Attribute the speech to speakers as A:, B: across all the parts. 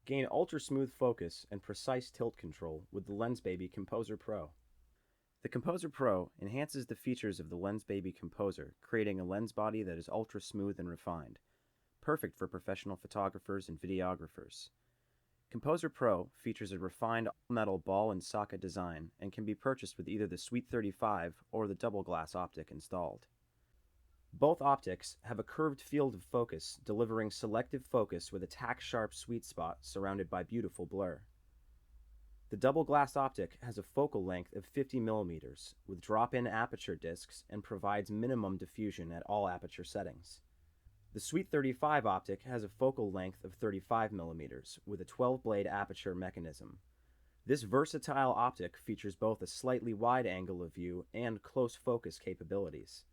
A: Gain ultra-smooth focus and precise tilt control with the Lensbaby Composer Pro. The Composer Pro enhances the features of the Lensbaby Composer, creating a lens body that is ultra-smooth and refined, perfect for professional photographers and videographers. Composer Pro features a refined all-metal ball and socket design and can be purchased with either the Suite 35 or the double glass optic installed. Both optics have a curved field of focus, delivering selective focus with a tack-sharp sweet spot surrounded by beautiful blur. The double glass optic has a focal length of 50 mm with drop-in aperture discs and provides minimum diffusion at all aperture settings. The Suite 35 optic has a focal length of 35 mm with a 12-blade aperture mechanism. This versatile optic features both a slightly wide angle of view and close focus capabilities.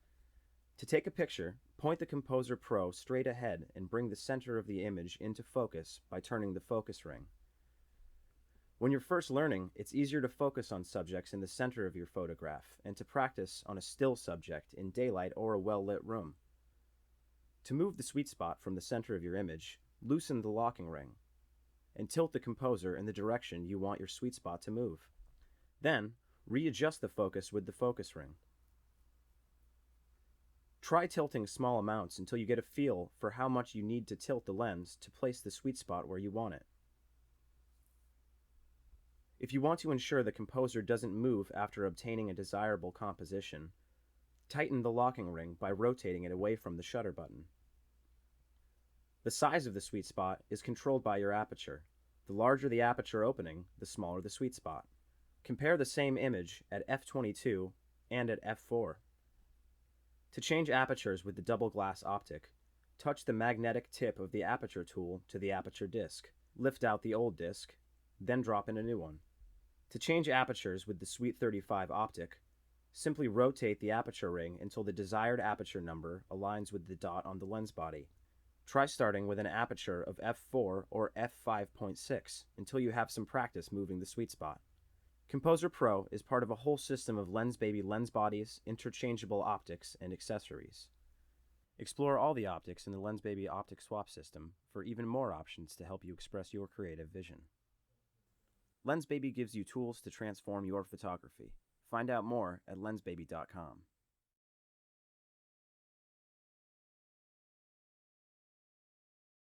A: To take a picture, point the Composer Pro straight ahead and bring the center of the image into focus by turning the focus ring. When you're first learning, it's easier to focus on subjects in the center of your photograph and to practice on a still subject in daylight or a well-lit room. To move the sweet spot from the center of your image, loosen the locking ring and tilt the composer in the direction you want your sweet spot to move. Then, readjust the focus with the focus ring. Try tilting small amounts until you get a feel for how much you need to tilt the lens to place the sweet spot where you want it. If you want to ensure the composer doesn't move after obtaining a desirable composition, tighten the locking ring by rotating it away from the shutter button. The size of the sweet spot is controlled by your aperture. The larger the aperture opening, the smaller the sweet spot. Compare the same image at f/22 and at f/4. To change apertures with the double glass optic, touch the magnetic tip of the aperture tool to the aperture disc. Lift out the old disc, then drop in a new one. To change apertures with the Suite 35 optic, simply rotate the aperture ring until the desired aperture number aligns with the dot on the lens body. Try starting with an aperture of f/4 or f/5.6 until you have some practice moving the sweet spot. Composer Pro is part of a whole system of Lensbaby lens bodies, interchangeable optics, and accessories. Explore all the optics in the Lensbaby optic swap system for even more options to help you express your creative vision. Lensbaby gives you tools to transform your photography. Find out more at lensbaby.com.